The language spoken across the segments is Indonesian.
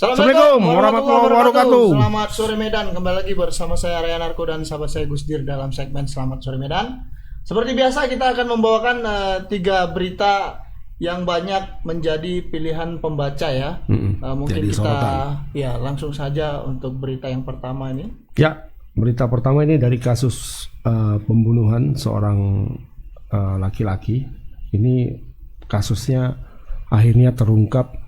Assalamualaikum warahmatullahi wabarakatuh. Selamat sore Medan. Kembali lagi bersama saya Arya Narko dan sahabat saya Gusdir dalam segmen Selamat Sore Medan. Seperti biasa kita akan membawakan 3 berita yang banyak menjadi pilihan pembaca ya. Mungkin kita langsung saja untuk berita yang pertama ini. Ya, berita pertama ini dari kasus pembunuhan seorang laki-laki. Ini kasusnya akhirnya terungkap.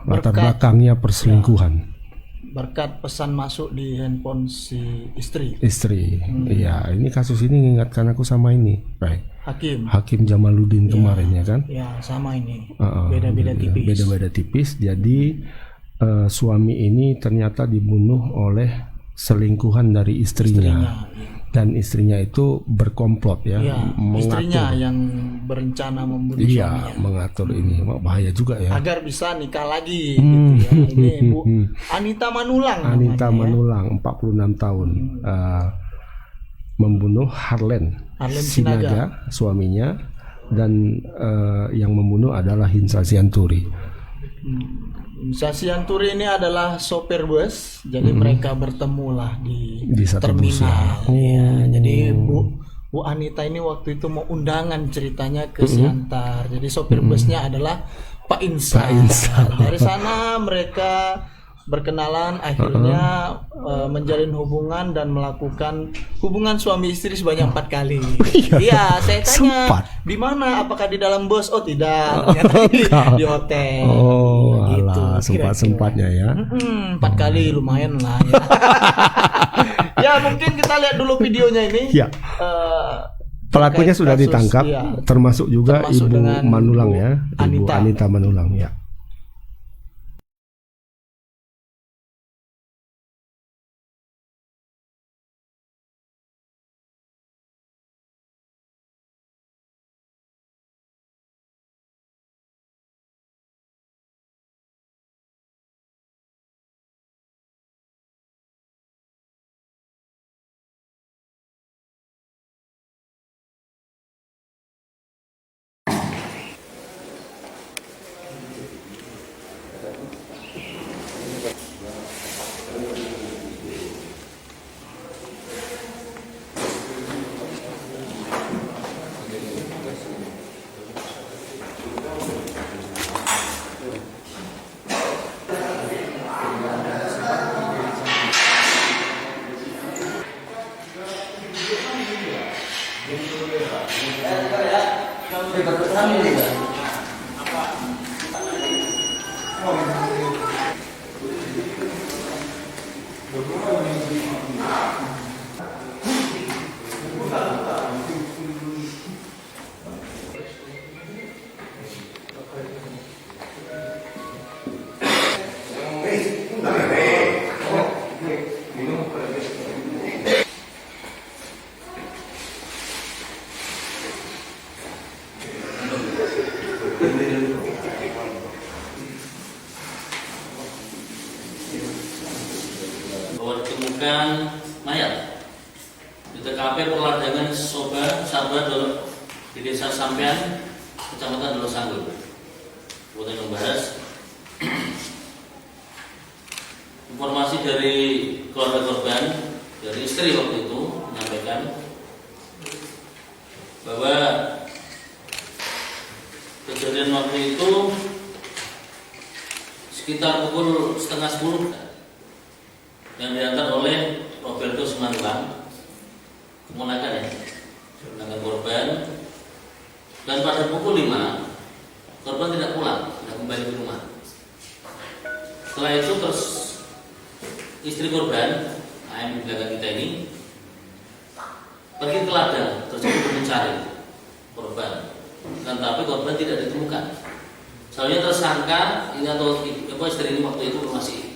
Latar belakangnya perselingkuhan. Berkat pesan masuk di handphone si istri. Iya, ini kasus ini mengingatkan aku sama ini, baik. Hakim Jamaluddin kemarin ya kan? Ya, sama ini. Beda-beda tipis. Jadi suami ini ternyata dibunuh oleh selingkuhan dari istrinya. Dan istrinya itu berkomplot ya, istrinya yang berencana membunuh suaminya. Mengatur ini, bahaya juga ya. Agar bisa nikah lagi gitu ya. Ini Bu Anita Manulang. 46 tahun. Membunuh Harlen Sinaga, suaminya, dan yang membunuh adalah Hinsa Sianturi. Hinsa Sianturi ini adalah sopir bus, jadi mereka bertemulah di terminal. Jadi Bu Anita ini waktu itu mau undangan ceritanya ke Siantar. Jadi sopir busnya adalah Pak Insa. Dari sana mereka berkenalan, akhirnya menjalin hubungan dan melakukan hubungan suami istri sebanyak 4 kali. Iya, saya tanya di mana? Apakah di dalam bus? Oh tidak, di hotel. Oh, alah, sempat-sempatnya ya. 4 kali lumayan lah. Ya. Ya mungkin kita lihat dulu videonya ini. Ya. Pelakunya sudah ditangkap, termasuk juga Ibu Manulang ya, Ibu Anita Manulang ya. Bahwa ditemukan mayat di TKP Perladangan Sabah di Desa Sampean, Kecamatan Dolo Sanggul. Kemudian membahas informasi dari keluarga korban, dari istri waktu itu menyampaikan bahwa kejadian waktu itu sekitar pukul 9:30 yang diantar oleh Roberto Simantulang, keponakan korban, dan pada pukul 5 korban tidak pulang, tidak kembali ke rumah. Setelah itu terus istri korban, AM di belakang kita ini, pergi ke ladang terus untuk mencari korban, dan tapi korban tidak ditemukan. Soalnya tersangka ini atau istri ini waktu itu masih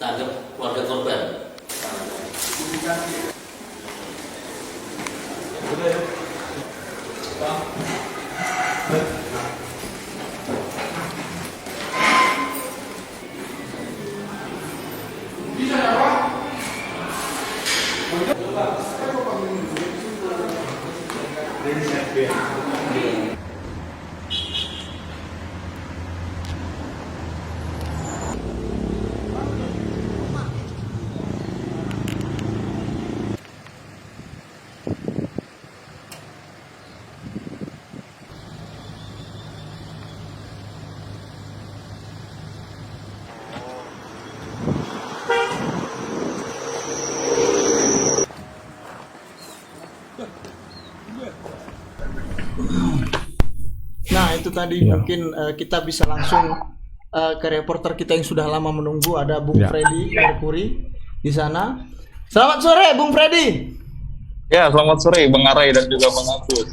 tanggap keluarga korban. itu tadi mungkin kita bisa langsung ke reporter kita yang sudah lama menunggu, ada Bung Freddy Merkuri di sana. Selamat sore Bung Freddy. Ya, selamat sore Bang Arai dan juga Bang Agus.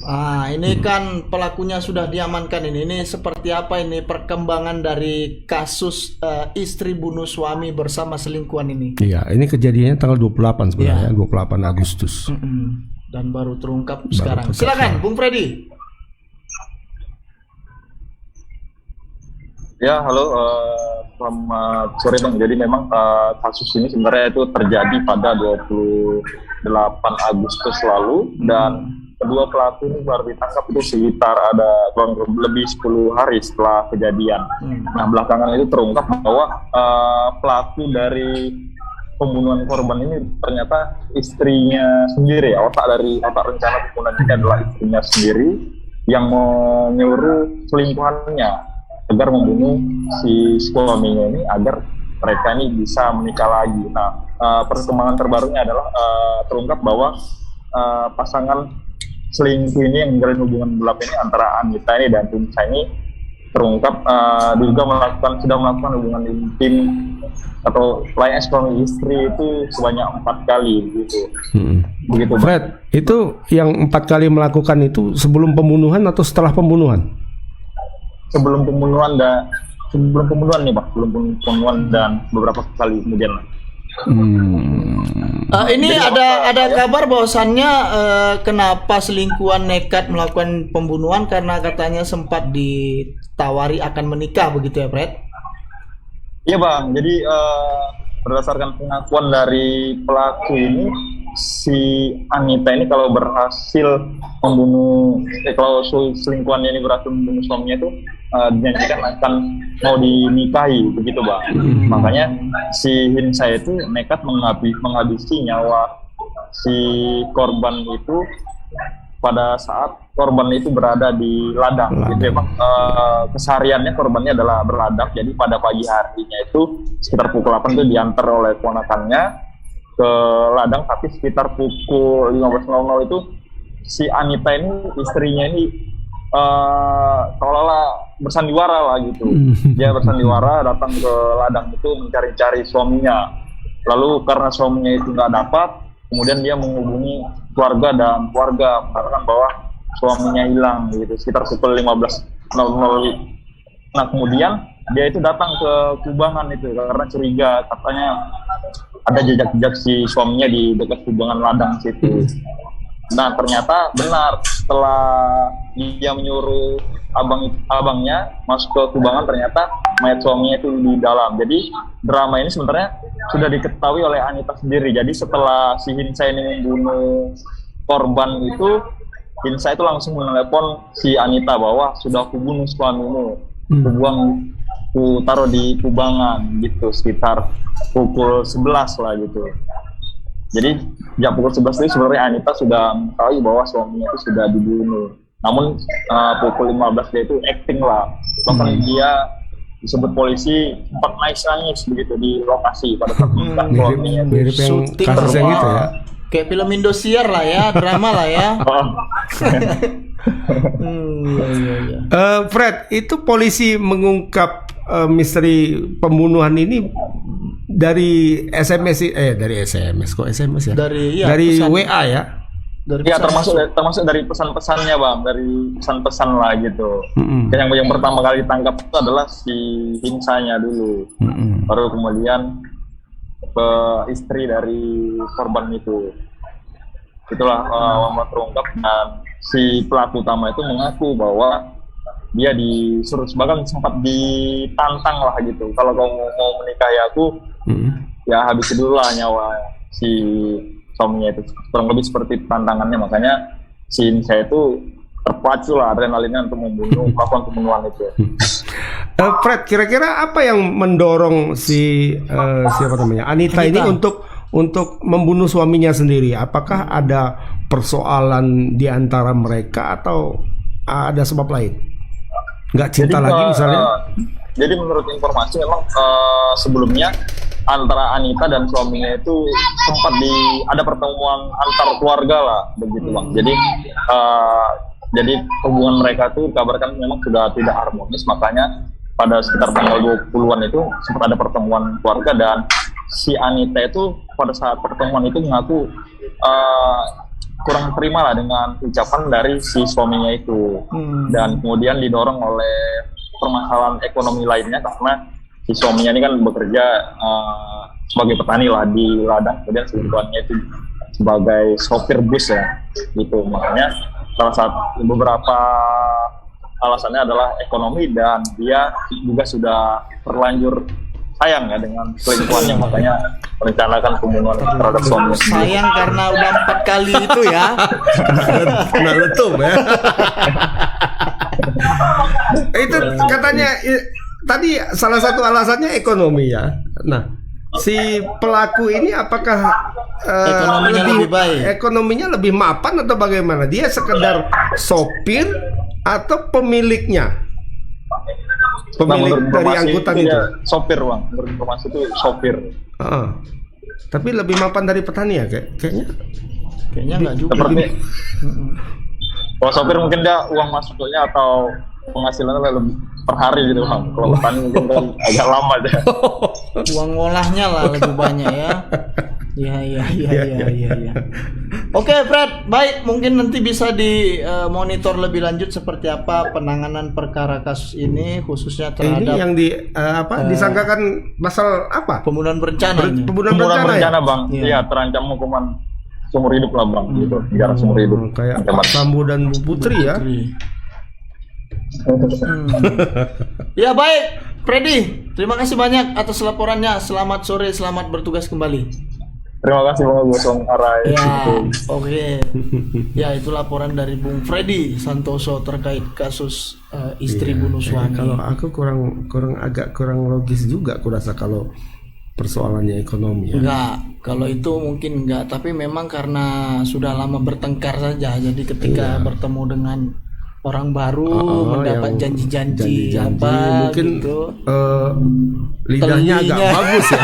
Ini kan pelakunya sudah diamankan ini. Ini seperti apa ini perkembangan dari kasus istri bunuh suami bersama selingkuhan ini? Iya, ini kejadiannya tanggal 28 sebenarnya, 28 Agustus. Dan baru terungkap sekarang. Silakan Bung Freddy. Ya, halo, selamat sore Bang. Jadi memang kasus ini sebenarnya itu terjadi pada 28 Agustus lalu, dan kedua pelaku ini baru ditangkap itu sekitar ada kurang lebih 10 hari setelah kejadian. Nah, belakangan itu terungkap bahwa pelaku dari pembunuhan korban ini ternyata istrinya sendiri, otak rencana pembunuhan ini adalah istrinya sendiri yang menyuruh selingkuhannya agar membunuh si suaminya ini agar mereka ini bisa menikah lagi. Nah, perkembangan terbarunya adalah terungkap bahwa pasangan selingkuh ini yang menjalin hubungan gelap ini antara Anita ini dan Hinsa ini terungkap juga sudah melakukan hubungan intim atau lainnya suami istri itu sebanyak 4 kali begitu. Begitu. Fred, itu yang 4 kali melakukan itu sebelum pembunuhan atau setelah pembunuhan? Sebelum pembunuhan nih Pak, sebelum pembunuhan dan beberapa kali kemudian. Ini ada kabar bahwasannya kenapa selingkuhan nekat melakukan pembunuhan karena katanya sempat ditawari akan menikah, begitu ya Fred? Iya Bang, jadi berdasarkan pengakuan dari pelaku ini, si Anita ini kalau berhasil membunuh, kalau selingkuhannya ini berhasil membunuh suaminya itu dijanjikan akan mau dinikahi, begitu Bang. Makanya si Hinsa itu nekat menghabisi nyawa si korban itu pada saat korban itu berada di ladang. Gitu ya Bang. Kesehariannya korbannya adalah berladang, jadi pada pagi harinya itu sekitar pukul 8 itu diantar oleh ponakannya ke ladang, tapi sekitar pukul 15.00 itu si Anita ini, istrinya ini seolah-olah bersandiwara lah gitu. Dia bersandiwara datang ke ladang itu mencari-cari suaminya. Lalu karena suaminya itu nggak dapat, kemudian dia menghubungi keluarga dan keluarga mengatakan bahwa suaminya hilang gitu sekitar pukul 15.00. Nah, kemudian dia itu datang ke kubangan itu karena curiga katanya ada jejak-jejak si suaminya di dekat kubangan ladang situ. Nah, ternyata benar, setelah dia menyuruh abangnya masuk ke kubangan, ternyata mayat suaminya itu di dalam. Jadi drama ini sebenarnya sudah diketahui oleh Anita sendiri. Jadi setelah si Hinsa ini membunuh korban itu, Hinsa itu langsung menelepon si Anita bahwa sudah aku bunuh suamimu, aku taruh di kubangan gitu sekitar pukul 11 lah gitu. Jadi jam pukul 11 itu sebenarnya Anita sudah mengetahui bahwa suaminya itu sudah dibunuh. Namun pukul 15 dia itu acting lah. Bahkan dia disebut polisi sempat nangis begitu di lokasi pada saat menemukan suaminya. Mirip yang kasusnya gitu ya. Kayak film Indosiar lah ya, drama lah ya. Fred, itu polisi mengungkap misteri pembunuhan ini dari SMS ya? Dari WA ya? Ya, termasuk dari pesan-pesannya Bang, dari pesan-pesan lah gitu. Yang pertama kali ditangkap itu adalah si Hinsanya dulu, baru kemudian ke istri dari korban itu. Itulah terungkap, dan si pelaku utama itu mengaku bahwa dia disuruh, bahkan sempat ditantang lah gitu, kalau kamu mau menikahi aku, ya habisi dulu lah nyawa si suaminya itu. Kurang lebih seperti tantangannya, makanya si Hinsa itu terpacu lah adrenalinnya untuk melakukan pembunuhan itu. Fred, kira-kira apa yang mendorong Anita ini untuk membunuh suaminya sendiri? Apakah ada persoalan di antara mereka atau ada sebab lain? Nggak cinta lagi misalnya? Jadi menurut informasi memang sebelumnya antara Anita dan suaminya itu sempat ada pertemuan antar keluarga lah begitu Bang. Jadi Jadi hubungan mereka tuh kabarkan memang sudah tidak harmonis, makanya pada sekitar tanggal 20-an itu sempat ada pertemuan keluarga, dan si Anita itu pada saat pertemuan itu mengaku kurang terima lah dengan ucapan dari si suaminya itu, dan kemudian didorong oleh permasalahan ekonomi lainnya karena si suaminya ini kan bekerja sebagai petani lah di ladang, kemudian si tuannya itu sebagai sopir bus ya gitu. Makanya salah satu beberapa alasannya adalah ekonomi, dan dia juga sudah terlanjur sayang ya dengan selingkuhannya, makanya merencanakan pembunuhan terhadap suaminya. Sayang karena udah 4 kali itu ya. Kena letup ya. Itu katanya tadi salah satu alasannya ekonomi ya. Nah, si pelaku ini apakah Ekonominya lebih baik. Ekonominya lebih mapan atau bagaimana? Dia sekedar sopir atau pemiliknya? Pemilik dari angkutan itu. Sopir, Bang. Berinformasi itu sopir. Tapi lebih mapan dari petani ya kayaknya. Kayaknya enggak juga. Seperti kalau sopir mungkin dia uang masuknya atau penghasilannya lebih per hari gitu, Bang. Kalau petani mungkin kan agak lama deh. Uang ngolahnya lah lebih banyak ya. Iya. Oke, Fred, baik, mungkin nanti bisa dimonitor lebih lanjut seperti apa penanganan perkara kasus ini, khususnya terhadap ini yang disangkakan pasal apa? Pembunuhan berencana. Pembunuhan berencana, ya? Bang. Iya, terancam hukuman seumur hidup lah, Bang. Gitu, penjara seumur hidup. Kayak Pak Sambo dan Bu Putri ya. Ya, baik, Freddy, terima kasih banyak atas laporannya. Selamat sore, selamat bertugas kembali. Terima kasih Bang Gosong Arai. Ya, oke. Ya, itu laporan dari Bung Freddy Santoso terkait kasus istri bunuh suami. Kalau aku agak kurang logis juga, aku rasa kalau persoalannya ekonomi ya. Enggak, kalau itu mungkin enggak, tapi memang karena sudah lama bertengkar saja. Jadi ketika bertemu dengan orang baru mendapat janji-janji apa mungkin gitu. Lidahnya agak bagus ya.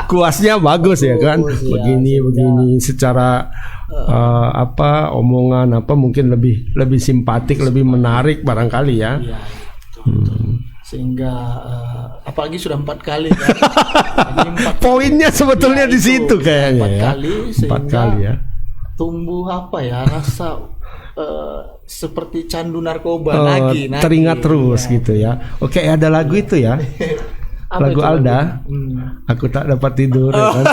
kuasnya bagus ya kan. Begini secara omongan mungkin lebih simpatik, lebih menarik barangkali ya. Iya, betul. Sehingga apalagi sudah 4 kali kan. Jadi poinnya sebetulnya di situ kayaknya 4 ya. kali, 4 kali ya. Tumbuh rasa seperti candu narkoba lagi teringat terus gitu ya. Oke, ada lagu itu ya. Lagu Alda. Aku tak dapat tidur ya kan?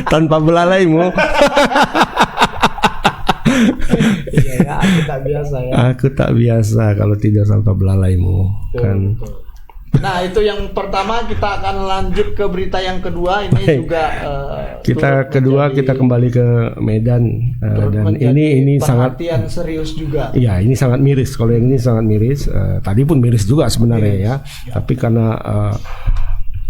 Tanpa belalaimu. Iya, aku tak biasa ya. Aku tak biasa kalau tidur tanpa belalaimu. Kan. Nah, itu yang pertama. Kita akan lanjut ke berita yang kedua. Ini juga kita kembali ke Medan, dan ini sangat perhatian serius juga. Iya, ini sangat miris. Kalau yang ini sangat miris. Tadi pun miris juga sebenarnya ya. Tapi karena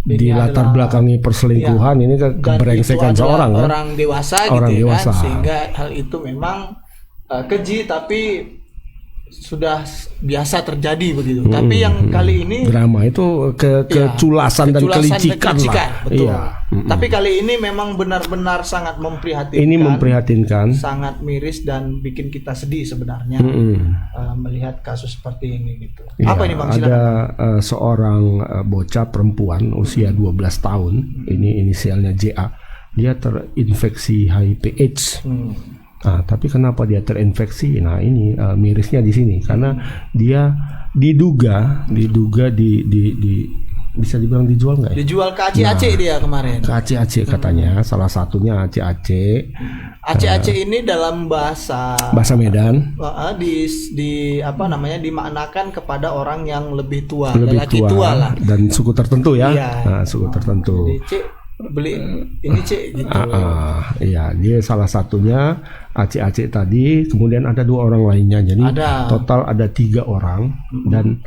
di latar belakangi perselingkuhan ini keberengsekan seorang kan, orang dewasa gitu ya kan, sehingga hal itu memang keji tapi sudah biasa terjadi begitu. Tapi yang kali ini drama itu keculasan dan kelicikan lah. Betul. Iya. Tapi kali ini memang benar-benar sangat memprihatinkan. Ini memprihatinkan, sangat miris dan bikin kita sedih sebenarnya melihat kasus seperti ini gitu. Ya, apa ini Bang? Ada seorang bocah perempuan usia 12 tahun, ini inisialnya JA. Dia terinfeksi HIV/AIDS. Tapi kenapa dia terinfeksi? Nah, ini mirisnya di sini karena dia diduga bisa dibilang dijual nggak ya? Dijual ke Aceh dia kemarin. Ke Aceh katanya, salah satunya Aceh. Aceh ini dalam bahasa Medan. Dimaknakan kepada orang yang lebih tua, lelaki tua lah, dan suku tertentu ya. Suku tertentu. Jadi, beli ini gitu. Iya, dia salah satunya Aceh tadi, kemudian ada 2 orang lainnya, jadi total ada 3 orang. Dan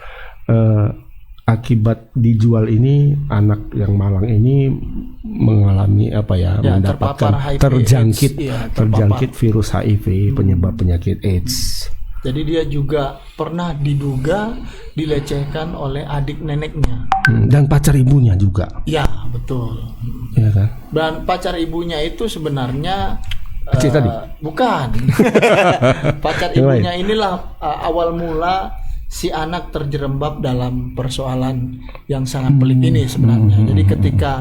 akibat dijual ini, anak yang malang ini mengalami mendapatkan terjangkit virus HIV, penyebab penyakit AIDS. Jadi dia juga pernah diduga dilecehkan oleh adik neneknya dan pacar ibunya juga. Ya, betul. Iya kan? Dan pacar ibunya itu sebenarnya Kecil tadi? Bukan. Pacar Yang ibunya inilah awal mula si anak terjerembab dalam persoalan yang sangat pelik ini sebenarnya. Jadi ketika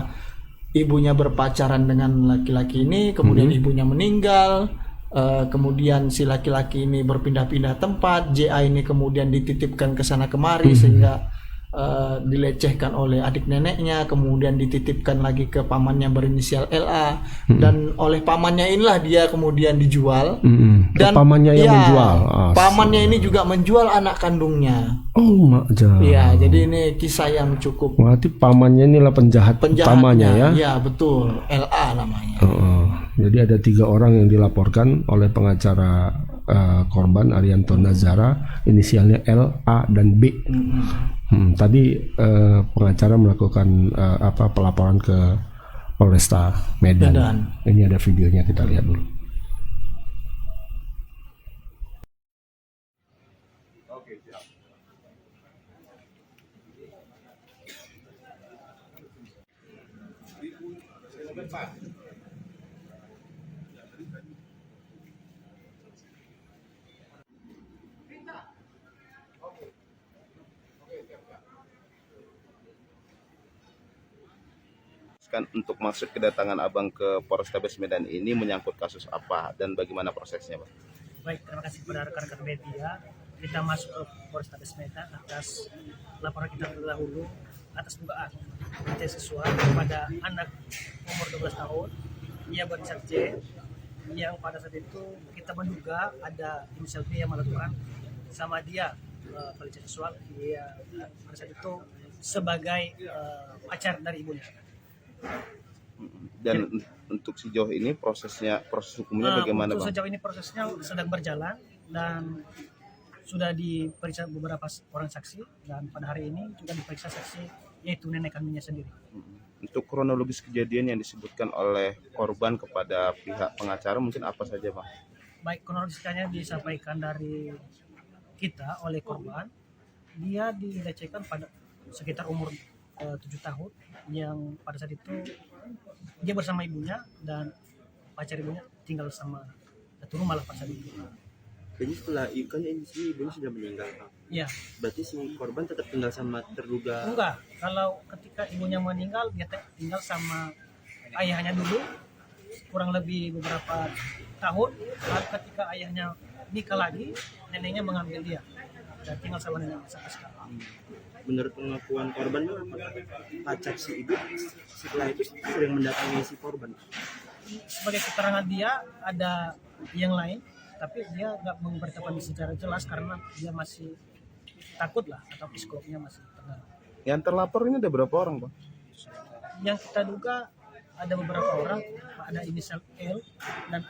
ibunya berpacaran dengan laki-laki ini, kemudian ibunya meninggal, kemudian si laki-laki ini berpindah-pindah tempat, JA ini kemudian dititipkan ke sana kemari sehingga dilecehkan oleh adik neneknya, kemudian dititipkan lagi ke pamannya berinisial LA, dan oleh pamannya inilah dia kemudian dijual. Dan pamannya yang menjual. Pamannya ini juga menjual anak kandungnya. Oh, makja. Iya, jadi ini kisah yang cukup. Berarti pamannya inilah penjahat utamanya ya? Iya, betul. LA namanya. Jadi ada 3 orang yang dilaporkan oleh pengacara korban Arianto Nazara, inisialnya L, A, dan B. Tadi pengacara melakukan pelaporan ke Polresta Medan. Ini ada videonya, kita lihat dulu. Untuk maksud kedatangan Abang ke Polrestabes Medan ini menyangkut kasus apa dan bagaimana prosesnya, Bang? Baik, terima kasih kepada rekan-rekan media. Kita masuk ke Polrestabes Medan atas laporan kita terdahulu atas dugaan pelecehan seksual kepada anak umur 12 tahun. Ia berinisial J, yang pada saat itu kita menduga ada inisial B yang melakukan sama dia pelecehan seksual. Ia pada saat itu sebagai pacar dari ibunya. Dan untuk sejauh ini proses hukumnya bagaimana, untuk Bang? Sejauh ini prosesnya sedang berjalan dan sudah diperiksa beberapa orang saksi, dan pada hari ini juga diperiksa saksi yaitu nenek kandungnya sendiri. Untuk kronologis kejadian yang disebutkan oleh korban kepada pihak pengacara mungkin apa saja, Bang? Baik, kronologisnya disampaikan dari kita oleh korban. Dia dilecehkan pada sekitar umur 7 tahun, yang pada saat itu dia bersama ibunya dan pacar ibunya tinggal sama satu rumah lah pada saat itu. Jadi setelah ibunya sudah meninggal, Pak. Iya. Berarti si korban tetap tinggal sama terduga. Enggak, kalau ketika ibunya meninggal dia tinggal sama ayahnya dulu kurang lebih beberapa tahun. Lalu ketika ayahnya nikah lagi, neneknya mengambil dia dan tinggal sama neneknya sampai sekarang. Menurut pengakuan korban, pacar si ibu setelah itu sering mendatangi si korban. Sebagai keterangan dia ada yang lain, tapi dia nggak memberitahukan secara jelas karena dia masih takut lah, atau psikologinya masih tenang. Yang terlapor ini ada berapa orang, Bang? Yang kita duga ada beberapa orang, ada inisial L dan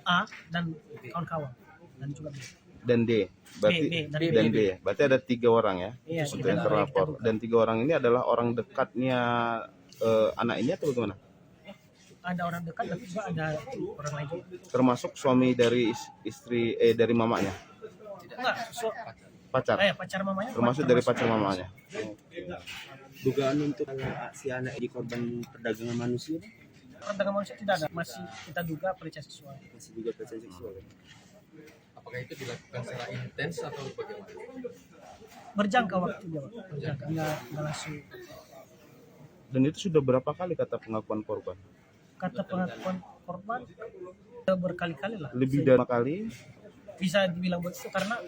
A dan kawan-kawan, dan juga B. Dan D, berarti B. Berarti ada 3 orang ya, Iya, untuk yang terlapor. Dan 3 orang ini adalah orang dekatnya anak ini atau bagaimana? Ada orang dekat dan juga ada orang lain juga. Termasuk suami dari istri dari mamanya, Enggak, pacar. Pacar mamanya. Termasuk dari pacar mamanya. Dugaan untuk si anak di korban perdagangan manusia, Perdagangan manusia tidak ada, masih kita duga pelecehan seksual. masih juga pelecehan seksual. Apakah itu dilakukan secara intens atau bagaimana? Berjangka waktu dia, Pak. Berjangka, enggak langsung. Dan itu sudah berapa kali kata pengakuan korban? Kata pengakuan korban berkali-kali lah. Lebih dari 5 kali. Bisa dibilang begitu karena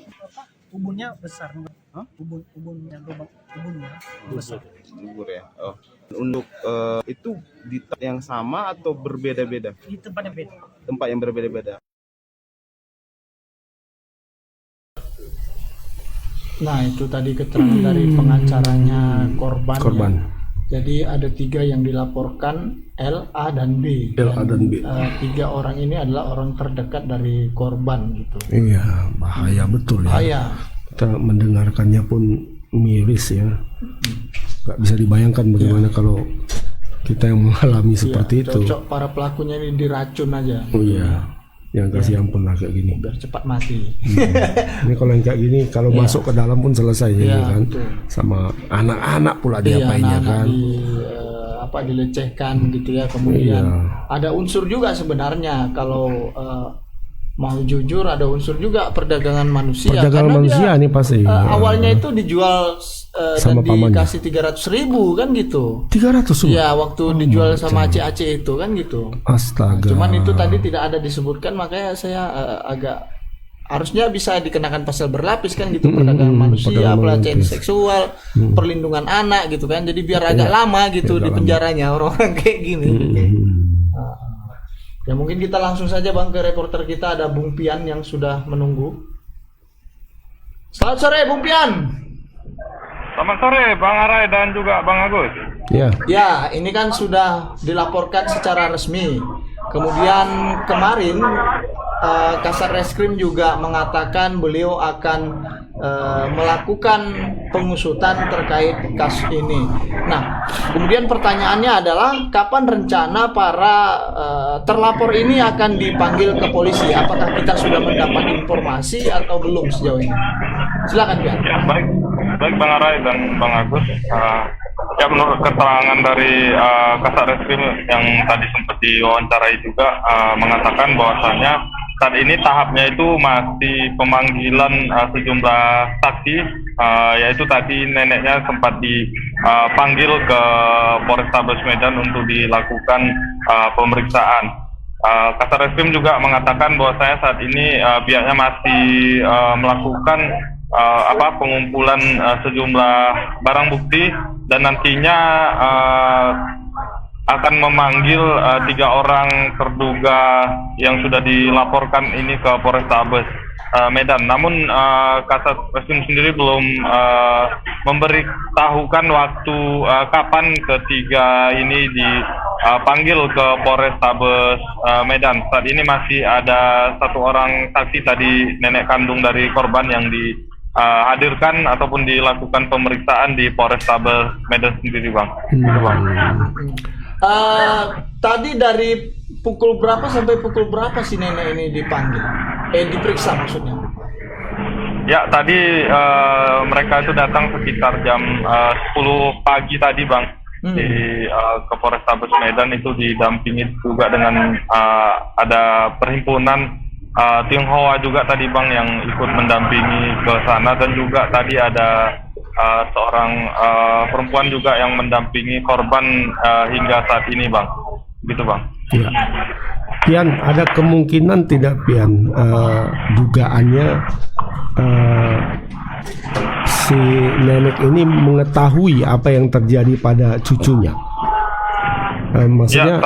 ubunnya besar. Hah? Ubunnya besar. Gugur ya. Oh. Untuk itu di tempat yang sama atau berbeda-beda? Di tempat yang beda. Tempat yang berbeda-beda. Nah, itu tadi keterangan dari pengacaranya korban. Ya. Jadi ada 3 yang dilaporkan, L, A, dan B. L, A, dan B. 3 orang ini adalah orang terdekat dari korban gitu. Iya, bahaya betul ya. Bahaya. Kita mendengarkannya pun miris ya. Gak bisa dibayangkan bagaimana kalau kita yang mengalami seperti itu. Cocok para pelakunya ini diracun aja. Oh iya, yang kasih ampun lah kayak gini. Biar cepat mati. Ini kalau yang kayak gini, kalau masuk ke dalam pun selesai ya kan. Betul. Sama anak-anak pula diapainnya kan. dilecehkan gitu ya. Kemudian ada unsur juga sebenarnya kalau mau jujur ada unsur juga perdagangan manusia. Perdagangan manusia ini pasti. Awalnya itu dijual dan dikasih 300.000 kan gitu. 300.000? Iya, waktu dijual sama Aceh itu kan gitu. Astaga. Cuman itu tadi tidak ada disebutkan, makanya saya agak harusnya bisa dikenakan pasal berlapis kan gitu, perdagangan manusia, pelecehan seksual, perlindungan anak gitu kan. Jadi biar agak lama gitu di penjaranya orang-orang kayak gini. Ya mungkin kita langsung saja Bang ke reporter kita, ada Bung Pian yang sudah menunggu. Selamat sore Bung Pian. Selamat sore Bang Arai dan juga Bang Agus. Ya, ini kan sudah dilaporkan secara resmi. Kemudian kemarin Kasat Reskrim juga mengatakan beliau akan melakukan pengusutan terkait kasus ini. Nah, kemudian pertanyaannya adalah kapan rencana para terlapor ini akan dipanggil ke polisi? Apakah kita sudah mendapat informasi atau belum sejauh ini? Silakan Pian. Ya, baik Bang Arai dan Bang Agus. Ya, menurut keterangan dari Kasat Reskrim yang tadi sempat diwawancarai juga mengatakan bahwasanya saat ini tahapnya itu masih pemanggilan sejumlah saksi, yaitu tadi neneknya sempat dipanggil ke Polrestabes Medan untuk dilakukan pemeriksaan. Kasat Reskrim juga mengatakan bahwasanya saat ini pihaknya masih melakukan pengumpulan sejumlah barang bukti dan nantinya akan memanggil 3 orang terduga yang sudah dilaporkan ini ke Polrestabes Medan. Namun Kasat Reskrim sendiri belum memberitahukan waktu kapan ketiga ini dipanggil ke Polrestabes Medan. Saat ini masih ada 1 orang saksi tadi, nenek kandung dari korban yang dihadirkan ataupun dilakukan pemeriksaan di Polrestabes Medan sendiri, Bang. Tadi dari pukul berapa sampai pukul berapa si nenek ini dipanggil? Diperiksa maksudnya? Ya, tadi mereka itu datang sekitar jam 10 pagi tadi, Bang. Ke Polrestabes Medan itu didampingi juga dengan ada perhimpunan Tionghoa juga tadi, Bang, yang ikut mendampingi ke sana, dan juga tadi ada seorang perempuan juga yang mendampingi korban hingga saat ini, Bang. Gitu, Bang. Ya. Pian, ada kemungkinan tidak, Pian, dugaannya si nenek ini mengetahui apa yang terjadi pada cucunya? Maksudnya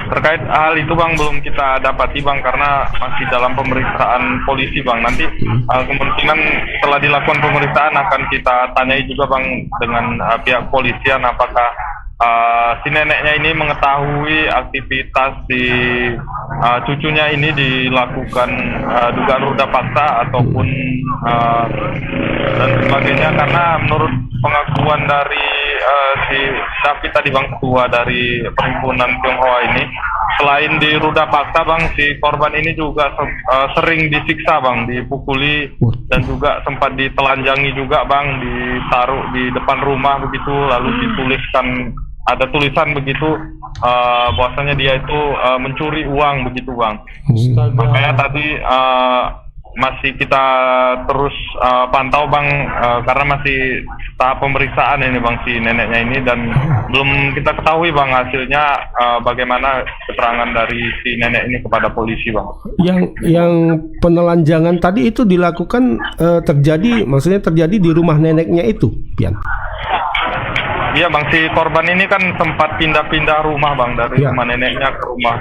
terkait hal itu, Bang, belum kita dapati, Bang, karena masih dalam pemeriksaan polisi, Bang. Nanti kemungkinan setelah dilakukan pemeriksaan akan kita tanyai juga, Bang, dengan pihak polisian apakah si neneknya ini mengetahui aktivitas si cucunya ini dilakukan dugaan ruda paksa ataupun dan sebagainya, karena menurut pengakuan dari si David tadi, Bang, ketua dari perhimpunan Tionghoa ini, selain di ruda paksa, Bang, si korban ini juga sering disiksa, Bang, dipukuli dan juga sempat ditelanjangi juga, Bang, ditaruh di depan rumah begitu, lalu dituliskan, ada tulisan begitu bahwasanya dia itu mencuri uang begitu, Bang. Makanya tadi masih kita terus pantau, Bang, karena masih tahap pemeriksaan ini, Bang, si neneknya ini, dan belum kita ketahui, Bang, hasilnya bagaimana keterangan dari si nenek ini kepada polisi, Bang. Yang penelanjangan tadi itu dilakukan maksudnya terjadi di rumah neneknya itu, Pian? Iya, Bang, si korban ini kan sempat pindah-pindah rumah, Bang, dari rumah neneknya ke rumah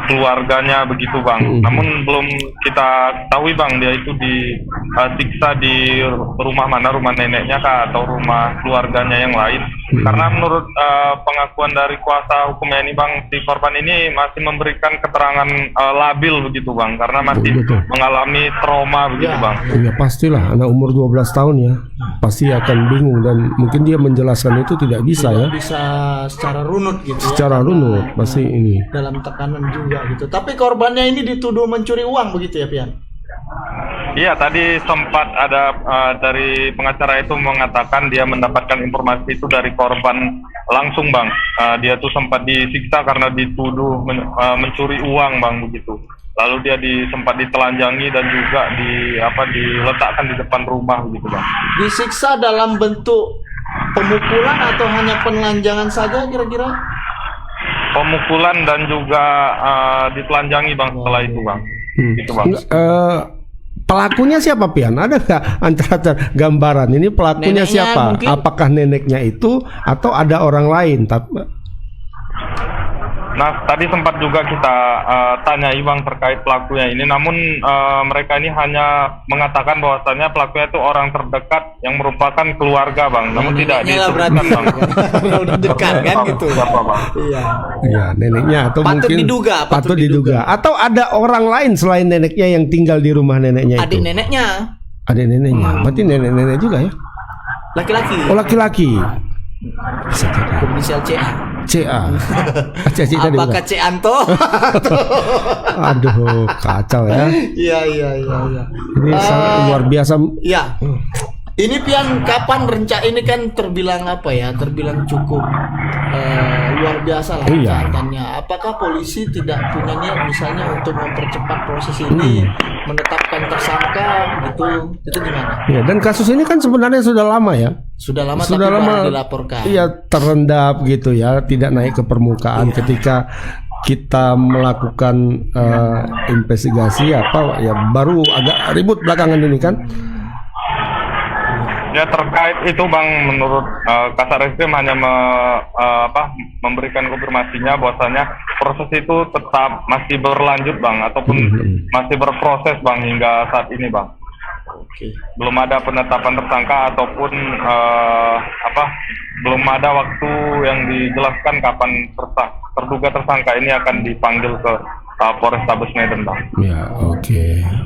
keluarganya begitu, Bang. Namun belum kita ketahui, Bang, dia itu disiksa di rumah mana, rumah neneknya kah atau rumah keluarganya yang lain. Karena menurut pengakuan dari kuasa hukumnya ini, Bang, si korban ini masih memberikan keterangan labil begitu, Bang, karena masih mengalami trauma begitu, Bang. Ya pastilah, anak umur 12 tahun ya, pasti akan bingung, dan mungkin dia menjelaskan itu tidak bisa bisa secara runut gitu. Secara runut pasti ini. Dalam tekanan juga gitu. Tapi korbannya ini dituduh mencuri uang begitu ya, Pian? Iya, tadi sempat ada dari pengacara itu mengatakan dia mendapatkan informasi itu dari korban langsung, Bang. Dia tuh sempat disiksa karena dituduh mencuri uang, Bang, begitu. Lalu dia sempat ditelanjangi dan juga diletakkan di depan rumah, begitu, Bang. Disiksa dalam bentuk pemukulan atau hanya penelanjangan saja kira-kira? Pemukulan dan juga ditelanjangi, Bang, setelah itu, Bang. Itu, Bang. Pelakunya siapa, Pian? Ada nggak antara gambaran ini pelakunya Neneknya siapa? mungkin? Apakah neneknya itu atau ada orang lain? Nah, tadi sempat juga kita tanyai, Bang, terkait pelakunya ini. Namun mereka ini hanya mengatakan bahwasannya pelakunya itu orang terdekat yang merupakan keluarga, Bang. Namun tidak disebutkan, Bang. Udah dekat kan gitu. Siapa, Bang? Iya. Ya, neneknya atau Patut mungkin diduga. diduga. Atau ada orang lain selain neneknya yang tinggal di rumah neneknya Adik itu. neneknya. Adik neneknya. Berarti nenek-nenek juga ya? Laki-laki. Oh, laki-laki. Bisa jadi. Inisial CA. CA. Cici tadi Apakah bukan? C Anto? Aduh, kacau ya. Iya. Ini sangat luar biasa. Iya. Ini Pian, kapan ini kan terbilang apa ya? Terbilang cukup luar biasa lah Iya. kejahatannya. Apakah polisi tidak punya niat misalnya untuk mempercepat proses ini, menetapkan tersangka gitu? Itu gimana? Ya, dan kasus ini kan sebenarnya sudah lama ya. Sudah lama tapi baru dilaporkan. Iya, terendap gitu ya, tidak naik ke permukaan ketika kita melakukan investigasi ya baru agak ribut belakangan ini kan. Ya, terkait itu, Bang, menurut Kasareskrim hanya memberikan konfirmasinya bahwasanya proses itu tetap masih berlanjut, Bang, ataupun masih berproses, Bang, hingga saat ini, Bang. Belum ada penetapan tersangka ataupun belum ada waktu yang dijelaskan kapan terduga tersangka ini akan dipanggil ke Polrestabes Medan, Bang. Ya, oke.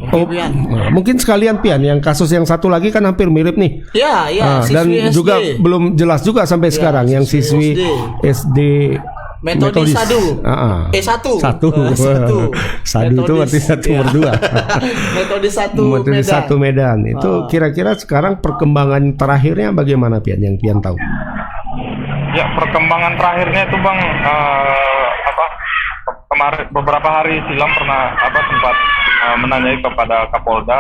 Pian. Mungkin sekalian, Pian, yang kasus yang satu lagi kan hampir mirip nih. Iya, dan siswi SD. juga belum jelas juga sampai sekarang yang siswi SD Metode Sadu. Satu. Sadu itu berarti satu berdua. Metode satu Medan. Itu kira-kira sekarang perkembangan terakhirnya bagaimana, Pian? Yang Pian tahu? Ya, perkembangan terakhirnya itu, Bang, kemarin beberapa hari silam pernah sempat menanyai kepada Kapolda,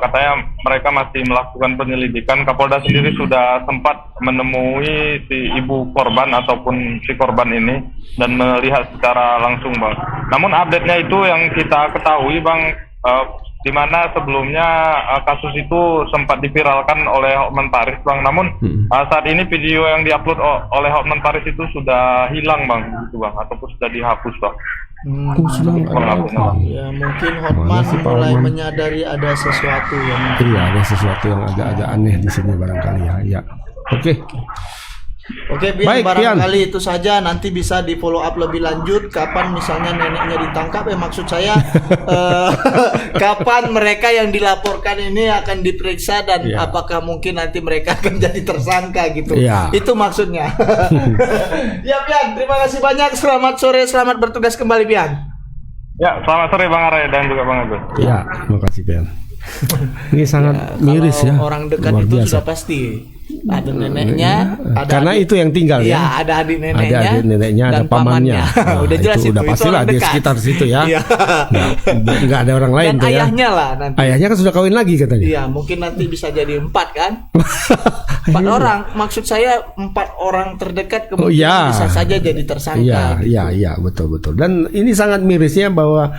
katanya mereka masih melakukan penyelidikan. Kapolda sendiri sudah sempat menemui si ibu korban ataupun si korban ini dan melihat secara langsung, Bang. Namun update-nya itu yang kita ketahui, Bang, di mana sebelumnya kasus itu sempat diviralkan oleh Hotman Paris, Bang. Namun saat ini video yang diupload oleh Hotman Paris itu sudah hilang, Bang, gitu, Bang, ataupun sudah dihapus, Bang. Ya, mungkin Hotman mulai menyadari ada sesuatu yang ada sesuatu yang agak-agak aneh di sini barangkali ya. Oke, Pian, barangkali itu saja. Nanti bisa di follow up lebih lanjut kapan misalnya neneknya ditangkap. Maksud saya kapan mereka yang dilaporkan ini akan diperiksa dan apakah mungkin nanti mereka akan jadi tersangka gitu. Itu maksudnya. Ya, Pian, terima kasih banyak. Selamat sore, selamat bertugas kembali, Pian. Ya, selamat sore, Bang Aray dan juga Bang Agus. Ya, terima kasih, Pian. Ini sangat miris ya. Orang dekat luar itu biasa. sudah pasti ada neneknya, karena itu yang tinggal ya. Ada adik neneknya, ada adik neneknya, ada pamannya. Udah jelas itu udah pastilah di sekitar situ ya. Nggak ada orang lain. Dan ayahnya lah nanti. Ayahnya kan sudah kawin lagi katanya. Iya, mungkin nanti bisa jadi 4 kan? 4 orang, maksud saya 4 orang terdekat kemudian bisa saja jadi tersangka. Iya, betul. Dan ini sangat mirisnya bahwa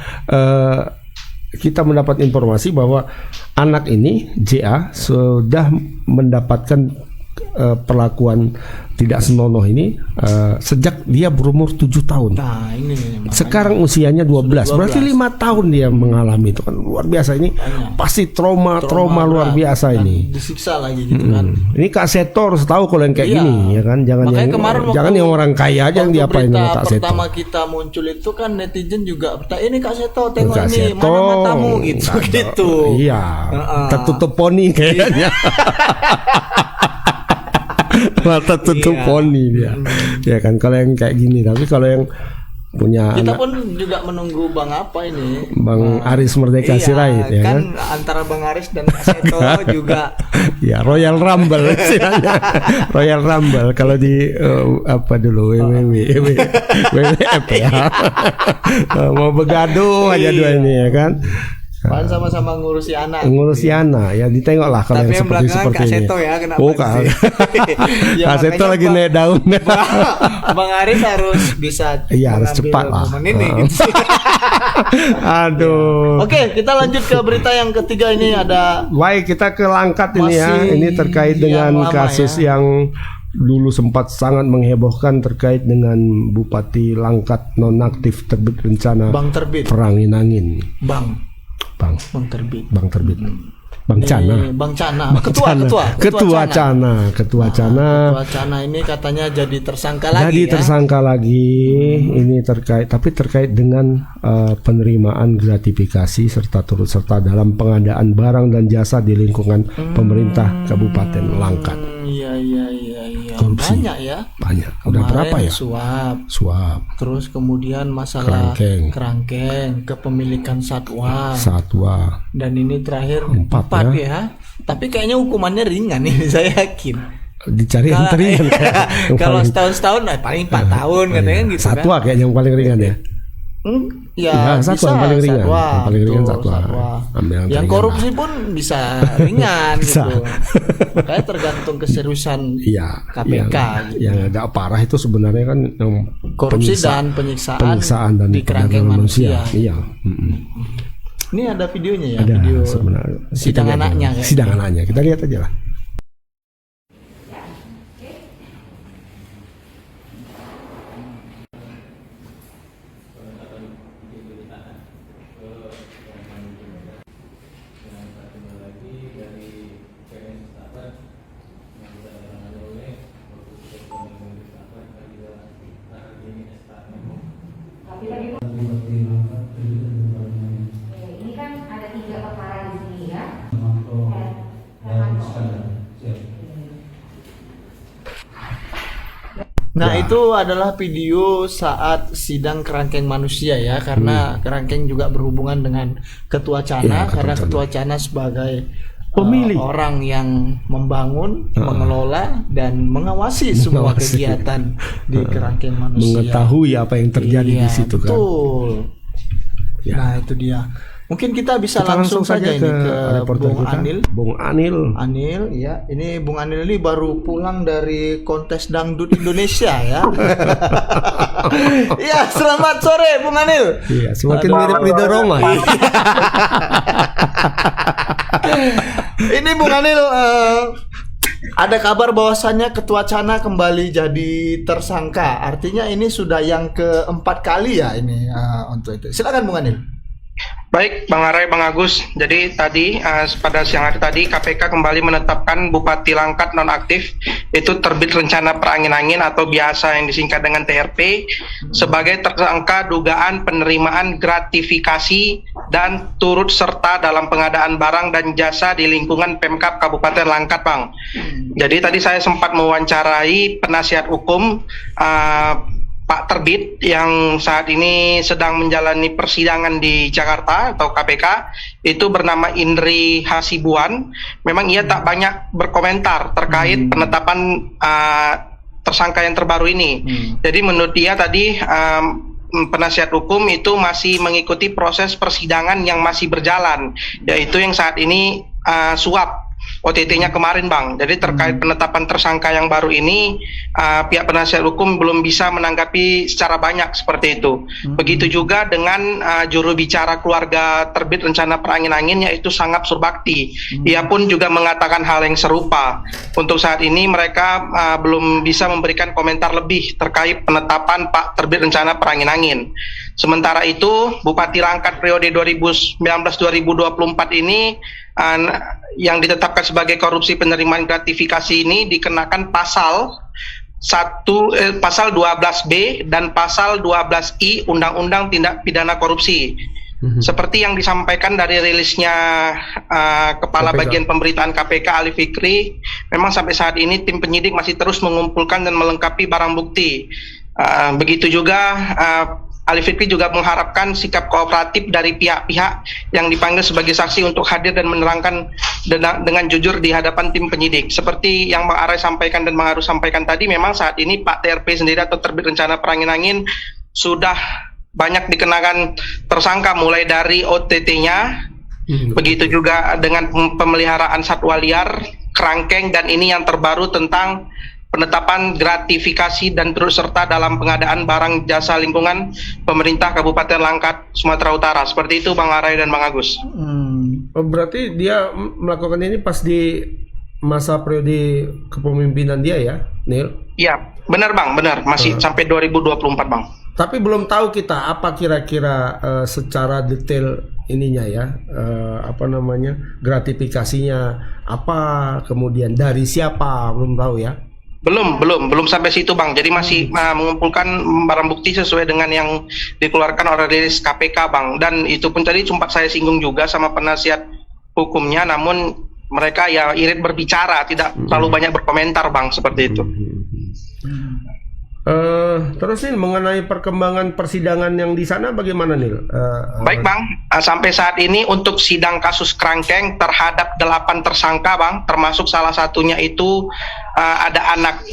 kita mendapat informasi bahwa anak ini JA sudah mendapatkan perlakuan tidak senonoh ini sejak dia berumur 7 tahun. Nah, ini sekarang usianya 12. Berarti 5 tahun dia mengalami itu kan luar biasa ini. Pasti trauma luar biasa ini. Disiksa lagi gitu kan. Ini Kak Seto harus tahu kalau yang kayak gini ya kan. Jangan yang orang kaya aja yang diapain sama Kak Seto. Pertama kita muncul itu kan netizen juga ini Kak Seto tengok Kak ini Seto, mana matamu gitu. Iya. Tertutup poni kayaknya. Mata tutup poni dia. Ya kan kalau yang kayak gini, tapi kalau yang punya Kita anak pun juga menunggu Bang apa ini? Bang Aris Merdeka Iya, Sirait ya kan. antara Bang Aris dan Kak Seto juga. Ya Royal Rumble istilahnya. Royal Rumble kalau di apa dulu WWF ya. Mau begaduh aja dua ini ya kan. Pan sama-sama ngurusi anak. Ngurusi anak ya, ditengoklah kalau Tapi yang yang belakangan seperti Kak ini. Seto ya, kenapa Oh sih? Kak. Ya, Kak Seto makanya lagi Bang- naik daun. Bang Aris harus bisa Iya, harus mengambil cepat lah. momen ini gitu. Aduh. Oke, kita lanjut ke berita yang ketiga. Ini ada Baik, kita ke Langkat ini ya. Masih Ini terkait yang dengan lama kasus ya. yang dulu sempat sangat menghebohkan terkait dengan Bupati Langkat nonaktif terbit rencana Bang Terbit. perangin angin. Bang Bang Terbit. Bang Terbit. Bang Cana. Bang Cana. Bang Ketua Cana. Ketua Cana. Ketua Cana ini katanya jadi tersangka lagi Jadi ya. tersangka lagi. Ini terkait dengan penerimaan gratifikasi serta turut serta dalam pengadaan barang dan jasa di lingkungan pemerintah Kabupaten Langkat. Iya. Korupsi. Banyak ya. Banyak. Udah Kemarin berapa ya? Suap. Terus kemudian masalah kerangkeng, kepemilikan satwa. Dan ini terakhir 4 ya. Tapi kayaknya hukumannya ringan ini saya yakin. Dicari yang teringan. Kalau setahun paling 4 tahun katanya gitu kan. Satwa kayaknya yang paling ringan ya. Ya, satwa bisa, yang paling ringan. Satwa. Yang paling ringan Tuh, satwa. Ambil yang Yang teringan korupsi lah. pun bisa ringan Bisa. gitu. Makanya tergantung keseriusan KPK gitu. Yang agak parah itu sebenarnya kan yang Korupsi dan penyiksaan dan di kerangkeng manusia. Iya. Ini ada videonya ya, Ada video sebenarnya. sidang Kita lihat anaknya dulu. kayak Sidang gitu. anaknya. Kita lihat aja lah. Ini kan ada 3 perkara di sini ya. Nah, itu adalah video saat sidang kerangkeng manusia ya, karena kerangkeng juga berhubungan dengan Ketua Cana, karena Ketua Cana sebagai pemilih orang yang membangun, mengelola dan mengawasi semua kegiatan di kerangkeng manusia. Mengetahui apa yang terjadi di situ kan. Betul. Nah, itu dia. Mungkin kita bisa langsung saja ini ke Bung Anil. Bung Anil, ya. Ini Bung Anil ini baru pulang dari kontes dangdut Indonesia ya. Iya, selamat sore Bung Anil. Iya, semakin mirip Ridho Roma. Ini Bung Anil, ada kabar bahwasannya Ketua Cana kembali jadi tersangka. Artinya ini sudah yang keempat kali ya ini untuk itu. Silakan Bung Anil. Baik, Bang Arai, Bang Agus. Jadi tadi pada siang hari tadi KPK kembali menetapkan Bupati Langkat nonaktif itu terbit rencana perangin-angin atau biasa yang disingkat dengan TRP sebagai tersangka dugaan penerimaan gratifikasi dan turut serta dalam pengadaan barang dan jasa di lingkungan Pemkab Kabupaten Langkat, Bang. Jadi tadi saya sempat mewawancarai penasihat hukum Pak Terbit yang saat ini sedang menjalani persidangan di Jakarta atau KPK, itu bernama Indri Hasibuan. Memang ia tak banyak berkomentar terkait penetapan tersangka yang terbaru ini. Jadi menurut dia tadi penasihat hukum itu masih mengikuti proses persidangan yang masih berjalan, yaitu yang saat ini suap OTT-nya kemarin, Bang. Jadi terkait penetapan tersangka yang baru ini, pihak penasihat hukum belum bisa menanggapi secara banyak seperti itu. Begitu juga dengan juru bicara keluarga terbit rencana perangin-angin, yaitu Sanggap Surbakti. Ia pun juga mengatakan hal yang serupa. Untuk saat ini mereka belum bisa memberikan komentar lebih terkait penetapan Pak Terbit rencana perangin-angin. Sementara itu, Bupati Langkat periode 2019-2024 ini yang ditetapkan sebagai korupsi penerimaan gratifikasi ini dikenakan pasal 12B dan pasal 12I Undang-Undang Tindak Pidana Korupsi. Seperti yang disampaikan dari rilisnya Kepala Bagian Pemberitaan KPK Ali Fikri, memang sampai saat ini tim penyidik masih terus mengumpulkan dan melengkapi barang bukti. Begitu juga Ali Fikri juga mengharapkan sikap kooperatif dari pihak-pihak yang dipanggil sebagai saksi untuk hadir dan menerangkan dengan jujur di hadapan tim penyidik. Seperti yang Bang Arai sampaikan dan Bang Arus sampaikan tadi, memang saat ini Pak TRP sendiri atau terbit rencana perangin-angin sudah banyak dikenakan tersangka mulai dari OTT-nya, begitu juga dengan pemeliharaan satwa liar, kerangkeng, dan ini yang terbaru tentang penetapan gratifikasi dan turut serta dalam pengadaan barang jasa lingkungan pemerintah Kabupaten Langkat, Sumatera Utara. Seperti itu Bang Arai dan Bang Agus. Berarti dia melakukan ini pas di masa periode kepemimpinan dia ya, Nil? Iya, benar Bang, benar. Masih sampai 2024 Bang. Tapi belum tahu kita apa kira-kira secara detail ininya ya, gratifikasinya apa, kemudian dari siapa, belum tahu ya. Belum sampai situ Bang. Jadi masih mengumpulkan barang bukti sesuai dengan yang dikeluarkan oleh rilis KPK Bang. Dan itu pun tadi sempat saya singgung juga sama penasihat hukumnya, namun mereka ya irit berbicara, tidak terlalu banyak berkomentar Bang, seperti itu. Terus nih mengenai perkembangan persidangan yang di sana bagaimana nih? Baik Bang, sampai saat ini untuk sidang kasus kerangkeng terhadap 8 tersangka Bang, termasuk salah satunya itu ada anak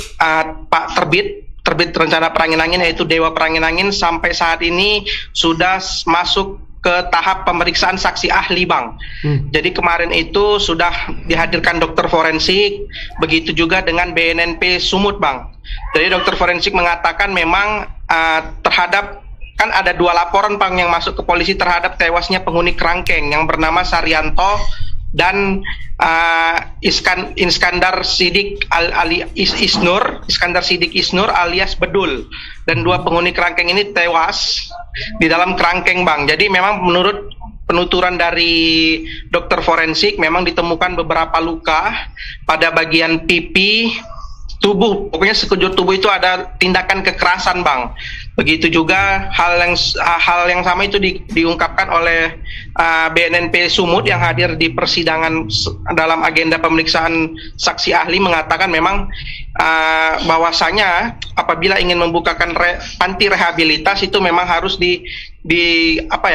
Pak Terbit rencana perangin-angin, yaitu Dewa Perangin-Angin, sampai saat ini sudah masuk ke tahap pemeriksaan saksi ahli Bang. Jadi kemarin itu sudah dihadirkan dokter forensik, begitu juga dengan BNNP Sumut Bang. Jadi dokter forensik mengatakan memang terhadap, kan ada 2 laporan Bang yang masuk ke polisi terhadap tewasnya penghuni kerangkeng yang bernama Saryanto dan Iskandar Sidik Isnur alias Bedul. Dan 2 penghuni kerangkeng ini tewas di dalam kerangkeng Bang. Jadi memang menurut penuturan dari dokter forensik memang ditemukan beberapa luka pada bagian pipi, tubuh, pokoknya sekujur tubuh itu ada tindakan kekerasan Bang. Begitu juga hal yang sama itu diungkapkan oleh BNNP Sumut yang hadir di persidangan dalam agenda pemeriksaan saksi ahli, mengatakan memang bahwasanya apabila ingin membukakan panti rehabilitas itu memang harus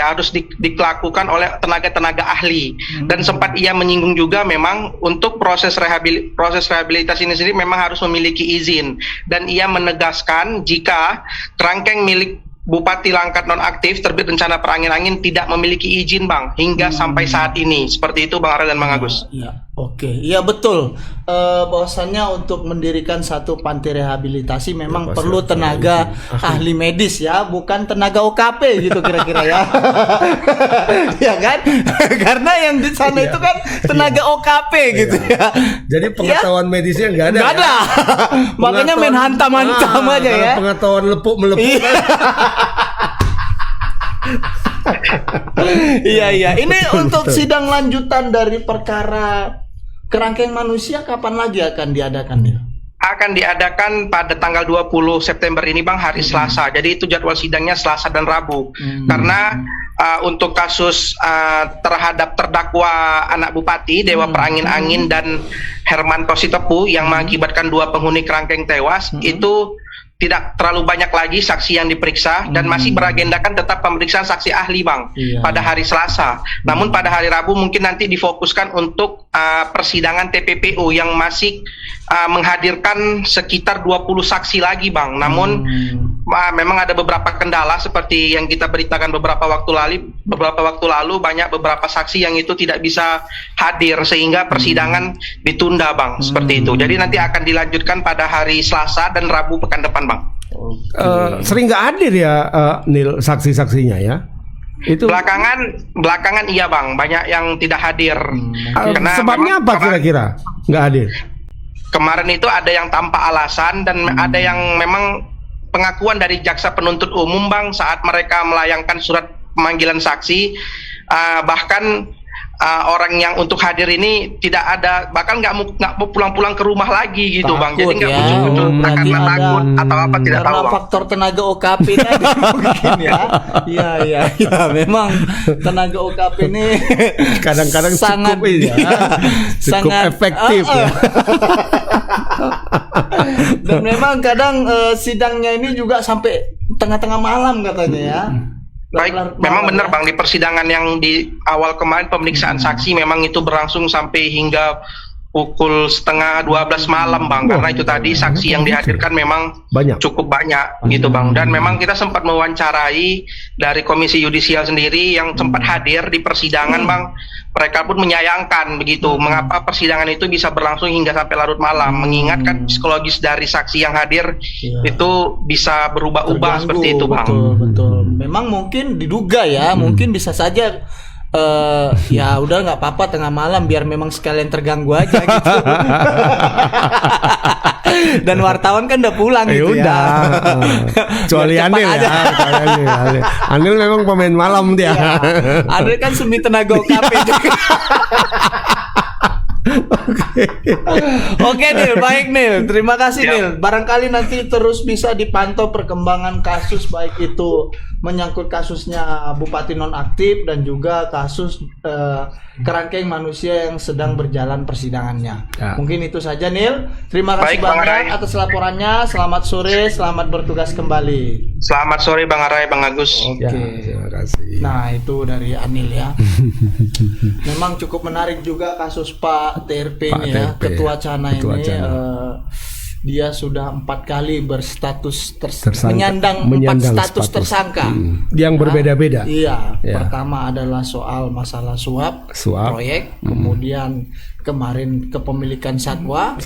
harus dilakukan oleh tenaga ahli. Dan sempat ia menyinggung juga memang untuk proses rehabilitas ini sendiri memang harus memiliki izin, dan ia menegaskan jika kerangkeng milik Bupati Langkat nonaktif terbit rencana perangin-angin tidak memiliki izin Bang hingga sampai saat ini. Seperti itu Bang Arai dan Bang Agus. Iya, oke. Iya betul. Bahwasannya untuk mendirikan satu panti rehabilitasi memang perlu tenaga ahli medis ya, bukan tenaga OKP gitu kira-kira ya. Ya kan? Karena yang di sana itu kan tenaga OKP gitu ya. Jadi pengetahuan medisnya nggak ada. Nggak ada. Makanya main hantam-hantam aja ya. Pengetahuan melepuk. Iya. Ini untuk sidang lanjutan dari perkara kerangkeng manusia kapan lagi akan diadakan nih? Akan diadakan pada tanggal 20 September ini Bang, hari Selasa. Jadi itu jadwal sidangnya Selasa dan Rabu. Karena untuk kasus terhadap terdakwa anak Bupati Dewa Perangin-Angin dan Hermanto Sitepu yang mengakibatkan 2 penghuni kerangkeng tewas, itu tidak terlalu banyak lagi saksi yang diperiksa dan masih beragendakan tetap pemeriksaan saksi ahli Bang pada hari Selasa. Namun pada hari Rabu mungkin nanti difokuskan untuk persidangan TPPU yang masih menghadirkan sekitar 20 saksi lagi Bang. Namun memang ada beberapa kendala seperti yang kita beritakan beberapa waktu lalu banyak beberapa saksi yang itu tidak bisa hadir sehingga persidangan ditunda Bang, seperti itu. Jadi nanti akan dilanjutkan pada hari Selasa dan Rabu pekan depan Bang. Sering nggak hadir ya Nil saksi-saksinya ya? Itu belakangan iya Bang, banyak yang tidak hadir. Sebabnya apa kira-kira nggak hadir? Kemarin itu ada yang tanpa alasan dan ada yang memang pengakuan dari jaksa penuntut umum Bang saat mereka melayangkan surat pemanggilan saksi, bahkan orang yang untuk hadir ini tidak ada, bahkan nggak mau pulang ke rumah lagi gitu Bang. Jadi nggak muncul karena takut atau apa tidak tahu Bang. Faktor tenaga OKP tadi mungkin ya. Iya, memang tenaga OKP ini kadang-kadang sangat cukup efektif ya. Dan memang kadang sidangnya ini juga sampai tengah-tengah malam katanya ya. Baik, memang benar Bang, di persidangan yang di awal kemarin pemeriksaan saksi memang itu berlangsung sampai hingga pukul 11:30 malam Bang, karena itu tadi saksi yang dihadirkan memang cukup banyak gitu Bang. Dan memang kita sempat mewawancarai dari Komisi Yudisial sendiri yang sempat hadir di persidangan Bang. Mereka pun menyayangkan begitu, mengapa persidangan itu bisa berlangsung hingga sampai larut malam, mengingatkan psikologis dari saksi yang hadir itu bisa berubah-ubah seperti itu Bang. Betul. Memang mungkin diduga ya, mungkin bisa saja ya udah nggak apa-apa tengah malam biar memang sekalian terganggu aja gitu. Dan wartawan kan udah pulang gitu ya. Kecuali Anil ya. Anil memang pemain malam dia. Anil kan semi tenaga OKP juga. Oke Nil, baik Nil. Terima kasih Nil. Barangkali nanti terus bisa dipantau perkembangan kasus, baik itu menyangkut kasusnya Bupati nonaktif dan juga kasus kerangkeng manusia yang sedang berjalan persidangannya. Mungkin itu saja Nil. Terima kasih banyak atas laporannya. Selamat sore, selamat bertugas kembali. Selamat sore Bang Arai, Bang Agus. Terima kasih. Nah, itu dari Anil ya. Memang cukup menarik juga kasus Pak TRP ini ya, Ketua Cana ini. Dia sudah 4 kali berstatus menyandang 4 status tersangka yang berbeda-beda. Iya, pertama adalah soal masalah suap proyek, kemudian kemarin kepemilikan satwa,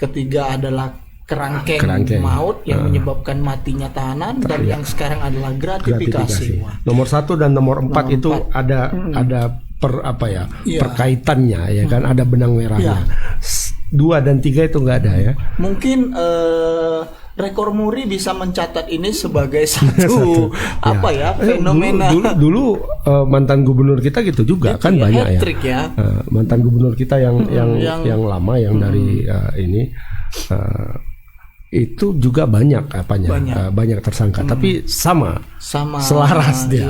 ketiga adalah kerangkeng maut yang menyebabkan matinya tahanan, dan yang sekarang adalah gratifikasi. Nomor 1 dan nomor 4 itu ada perkaitannya ya kan, ada benang merahnya. 2 dan 3 itu nggak ada ya. Mungkin rekor muri bisa mencatat ini sebagai satu fenomena. Dulu mantan gubernur kita gitu juga kan banyak ya. Mantan gubernur kita yang lama yang dari ini itu juga banyak banyak tersangka, tapi sama selaras dia,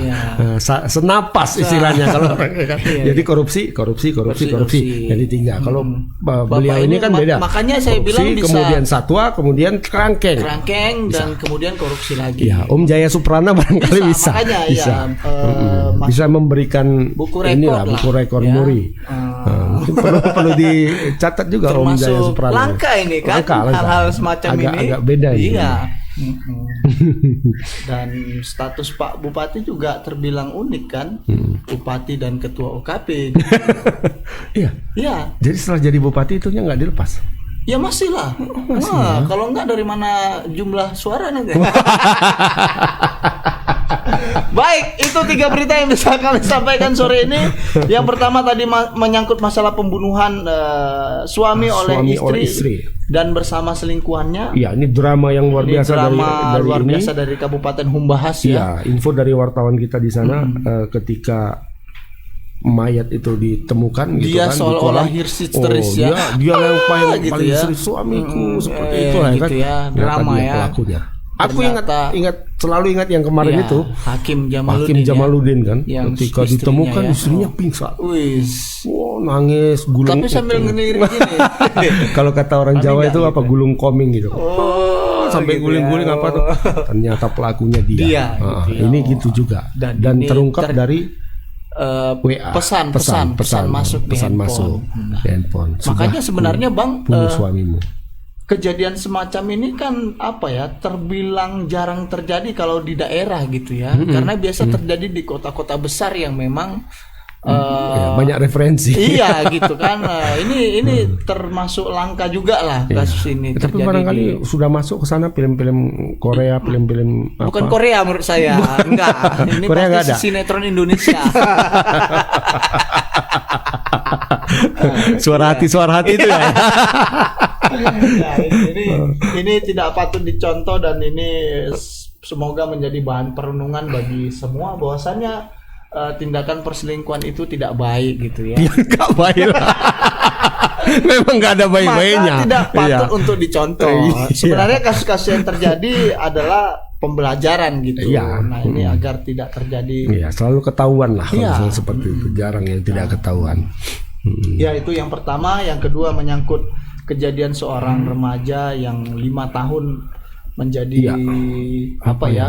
senapas istilahnya kalau jadi korupsi jadi 3. Kalau beliau ini kan beda, makanya saya bilang bisa kemudian satwa, kemudian kerangkeng dan kemudian korupsi lagi. Ya, Om Jaya Suprana barangkali bisa memberikan buku rekor muri. Perlu dicatat juga Om Jaya Suprana. Langka ini kan, hal-hal semacam ini agak beda ini. Iya. Dan status Pak Bupati juga terbilang unik kan, Bupati dan Ketua OKP. Iya. Jadi setelah jadi Bupati itunya nggak dilepas? Ya masih lah. Kalau nggak dari mana jumlah suara nanti? Baik, itu 3 berita yang bisa kami sampaikan sore ini. Yang pertama tadi menyangkut masalah pembunuhan suami oleh istri dan bersama selingkuhannya. Iya, ini drama yang luar biasa dari Kabupaten Humbahas ya. Info dari wartawan kita di sana ketika mayat itu ditemukan gitu dia kan, seolah-olah histeris dia yang paling histeris, suamiku seperti itu lah gitu kan. Drama ya pelakunya. Aku selalu ingat yang kemarin itu Hakim Jamaluddin kan, ketika ditemukan istrinya pingsan. Nangis gulung. Tapi sambil ngelirik gini. Kalau kata orang Jawa itu apa, gulung koming gitu. Sampai gitu guling-guling apa tuh. Ternyata pelakunya dia. Ini gitu juga. Dan terungkap dari WA, pesan masuk di handphone. Makanya sebenarnya Bang, bunuh suamimu. Kejadian semacam ini kan terbilang jarang terjadi kalau di daerah gitu ya. Karena biasa terjadi di kota-kota besar yang memang banyak referensi. Iya gitu kan. Ini termasuk langka juga lah kasus ini. Tapi barangkali sudah masuk ke sana film-film Korea, film-film bukan Korea menurut saya. Enggak. Ini Korea pasti sinetron Indonesia. Suara hati itu ya. Ini tidak patut dicontoh, dan ini semoga menjadi bahan perenungan bagi semua bahwasanya tindakan perselingkuhan itu tidak baik gitu ya. Tidak baik lah. Memang nggak ada baik-baiknya. Maka tidak patut untuk dicontoh. Sebenarnya kasus-kasus yang terjadi adalah pembelajaran gitu. Nah ini agar tidak terjadi. Selalu ketahuan lah kalau seperti itu. Jarang yang tidak ketahuan. Ya, itu yang pertama. Yang kedua menyangkut kejadian seorang remaja yang 5 tahun menjadi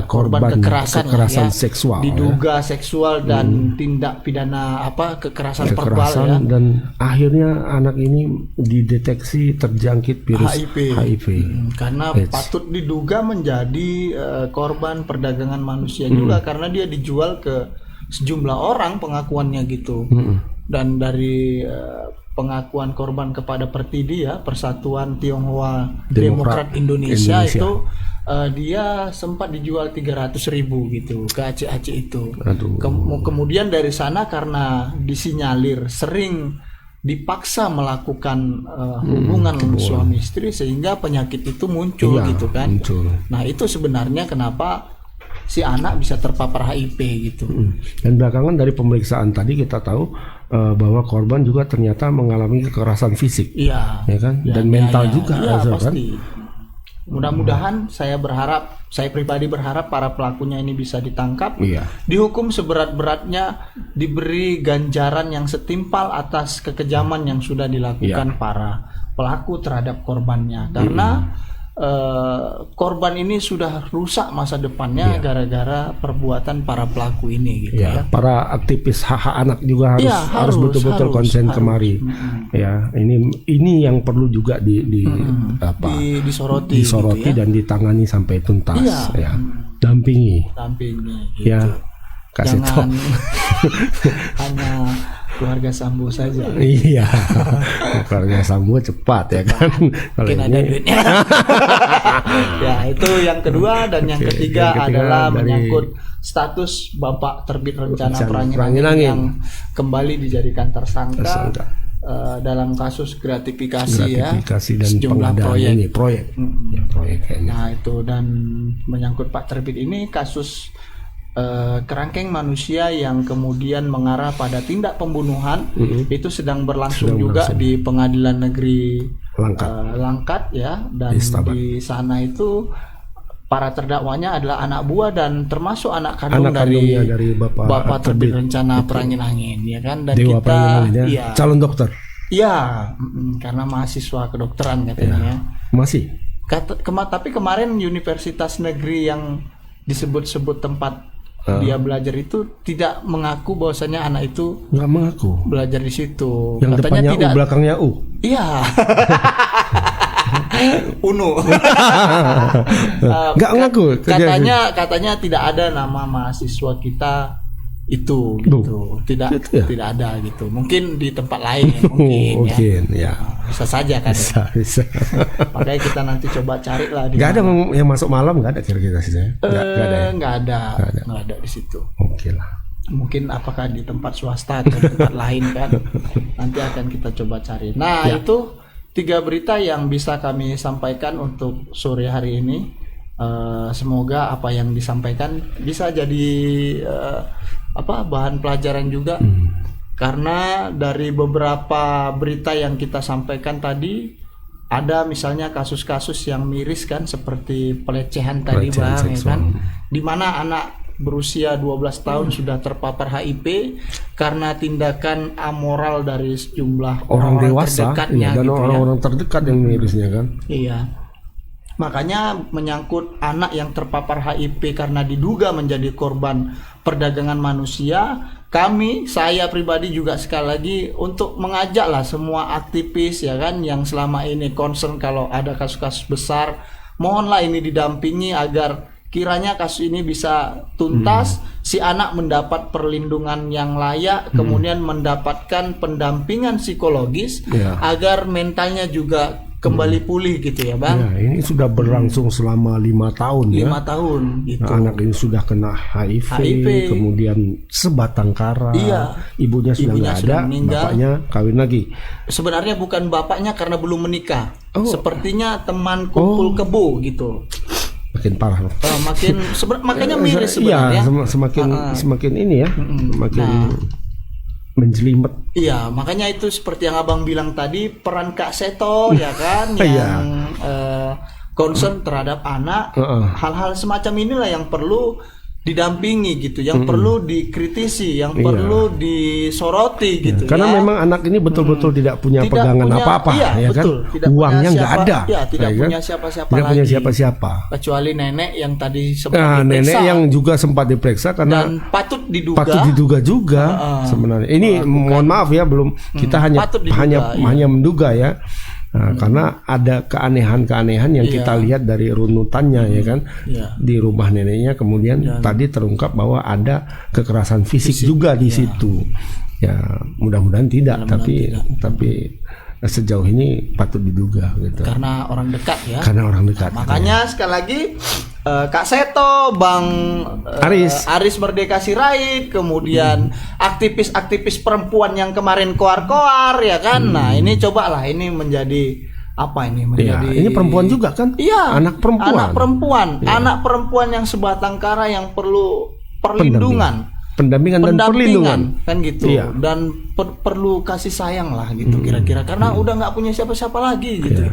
korban kekerasan seksual, diduga seksual dan tindak pidana kekerasan verbal ya. Dan akhirnya anak ini dideteksi terjangkit virus HIV. Karena AIDS. patut diduga menjadi korban perdagangan manusia juga karena dia dijual ke sejumlah orang pengakuannya gitu. Dan dari pengakuan korban kepada Pertidi ya, Persatuan Tionghoa Demokrat Indonesia itu dia sempat dijual 300.000 gitu ke Aceh itu. Kemudian dari sana karena disinyalir sering dipaksa melakukan hubungan suami istri sehingga penyakit itu muncul gitu kan. Nah itu sebenarnya kenapa si anak bisa terpapar HIV gitu. Dan belakangan dari pemeriksaan tadi kita tahu bahwa korban juga ternyata mengalami kekerasan fisik, ya kan, dan mental juga, pasti. Mudah-mudahan saya pribadi berharap para pelakunya ini bisa ditangkap, dihukum seberat-beratnya, diberi ganjaran yang setimpal atas kekejaman yang sudah dilakukan para pelaku terhadap korbannya, karena korban ini sudah rusak masa depannya gara-gara perbuatan para pelaku ini gitu ya. Para aktivis hak anak juga harus betul-betul konsen kemari. Ya, ini yang perlu juga disoroti gitu ya. Dan ditangani sampai tuntas ya. Dampingi gitu. Ya. Kasih jangan hanya keluarga Sambo saja. Iya, keluarga Sambo cepat ya kan. Mungkin ada duitnya. Ya itu yang kedua, dan yang ketiga adalah menyangkut status Bapak Terbit Rencana Perangin-Angin yang kembali dijadikan tersangka dalam kasus gratifikasi dan sejumlah proyek. Nah itu, dan menyangkut Pak Terbit ini kasus kerangkeng manusia yang kemudian mengarah pada tindak pembunuhan itu sedang berlangsung juga di Pengadilan Negeri Langkat ya, dan di sana itu para terdakwanya adalah anak buah dan termasuk anak kandung dari Bapak Terbit Rencana Perangin-Angin ya kan, dan Dewa kita calon dokter. Iya, karena mahasiswa kedokteran katanya. Masih. Tapi kemarin universitas negeri yang disebut-sebut tempat dia belajar itu tidak mengaku bahwasanya anak itu nggak mengaku belajar di situ. Yang katanya depannya tidak, U belakangnya U. Iya. Uno. Nggak ngaku. Katanya tidak ada nama mahasiswa kita itu gitu. Tidak ada gitu. Mungkin di tempat lain ya, mungkin ya. Bisa saja kan. Bisa. Makanya kita nanti coba cari lah. Nggak ada yang masuk malam, nggak ada kira-kira sih saya. Nggak ada di situ. Oke lah. Mungkin apakah di tempat swasta atau tempat lain kan. Nanti akan kita coba cari. Nah itu 3 berita yang bisa kami sampaikan untuk sore hari ini. Semoga apa yang disampaikan bisa jadi bahan pelajaran juga, karena dari beberapa berita yang kita sampaikan tadi ada misalnya kasus-kasus yang miris kan, seperti pelecehan tadi Bang ya kan, di mana anak berusia 12 tahun sudah terpapar HIV karena tindakan amoral dari sejumlah orang dewasa terdekatnya dan orang-orang terdekat yang mirisnya kan. Iya. Makanya menyangkut anak yang terpapar HIV karena diduga menjadi korban perdagangan manusia, saya pribadi juga sekali lagi untuk mengajaklah semua aktivis ya kan yang selama ini concern kalau ada kasus-kasus besar, mohonlah ini didampingi agar kiranya kasus ini bisa tuntas, si anak mendapat perlindungan yang layak, kemudian mendapatkan pendampingan psikologis agar mentalnya juga kembali pulih gitu ya Bang. Ya, ini sudah berlangsung selama 5 tahun 5 tahun gitu. Nah, anak ini sudah kena HIV, kemudian sebatang kara. Ibunya sudah nggak ada, bapaknya kawin lagi. Sebenarnya bukan bapaknya karena belum menikah. Sepertinya teman kumpul kebo gitu. Makin parah loh. Makanya miris sebenarnya. Iya, semakin ini ya. Menjelimet. Iya, makanya itu seperti yang Abang bilang tadi, peran Kak Seto ya kan yang concern terhadap anak. Hal-hal semacam inilah yang perlu didampingi gitu, yang perlu dikritisi, yang perlu disoroti gitu. Karena memang anak ini betul-betul tidak punya pegangan apa-apa, ya betul. kan? Tidak Uangnya punya nggak siapa, ada, ya, tidak ya punya kan? siapa-siapa Tidak lagi. punya siapa-siapa. Kecuali nenek yang tadi sempat Nah, diperiksa. nenek yang juga sempat diperiksa karena dan patut diduga juga sebenarnya. Ini mohon maaf ya, belum kita hanya menduga ya. Nah, karena ada keanehan-keanehan yang kita lihat dari runutannya ya kan, di rumah neneknya, kemudian tadi terungkap bahwa ada kekerasan fisik juga di situ. Ya mudah-mudahan tidak, tapi sejauh ini patut diduga gitu. Karena orang dekat ya. Karena orang dekat. Makanya sekali lagi Kak Seto, Bang Aris Merdeka Sirait, kemudian aktivis-aktivis perempuan yang kemarin koar-koar ya kan. Nah, ini cobalah ini menjadi apa ini menjadi ini perempuan juga kan? Iya, anak perempuan. Anak perempuan yang sebatang kara yang perlu perlindungan. Pendampingan dan perlindungan kan gitu, dan perlu kasih sayang lah gitu kira-kira, karena udah nggak punya siapa-siapa lagi gitu.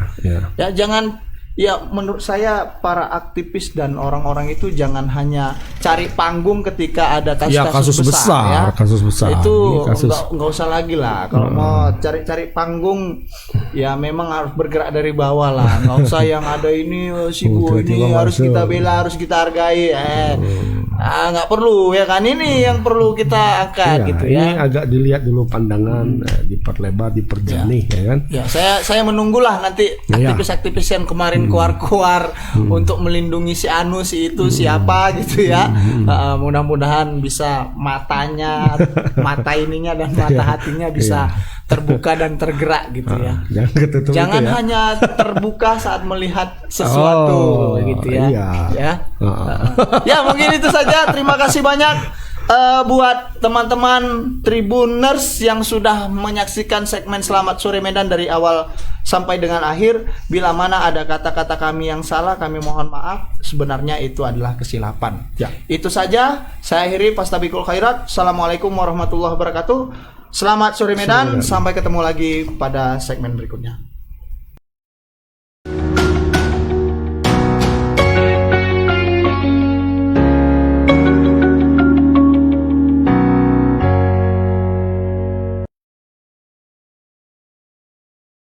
Ya jangan, ya menurut saya para aktivis dan orang-orang itu jangan hanya cari panggung ketika ada kasus besar, kasus besar itu nggak usah lagi lah. Kalau mau cari panggung ya memang harus bergerak dari bawah lah, nggak usah yang ada ini si Bu ini harus kita bela, harus kita hargai. Nggak perlu ya kan, ini yang perlu kita angkat gitu ya. Ini agak dilihat dulu pandangan, diperlebar, diperjernih ya kan. Ya, saya menunggulah nanti aktivis-aktivis yang kemarin keluar untuk melindungi si anu si itu siapa gitu ya. Mudah-mudahan bisa matanya, mata ininya dan mata hatinya bisa terbuka dan tergerak gitu ya. Jangan hanya terbuka saat melihat sesuatu gitu ya. Ya mungkin itu saja. Terima kasih banyak buat teman-teman Tribuners yang sudah menyaksikan segmen Selamat Sore Medan dari awal sampai dengan akhir. Bila mana ada kata-kata kami yang salah, kami mohon maaf. Sebenarnya itu adalah kesilapan. Itu saja. Saya akhiri. Fastabikul khairat. Assalamualaikum warahmatullahi wabarakatuh. Selamat Sore Medan. Sampai ketemu lagi pada segmen berikutnya.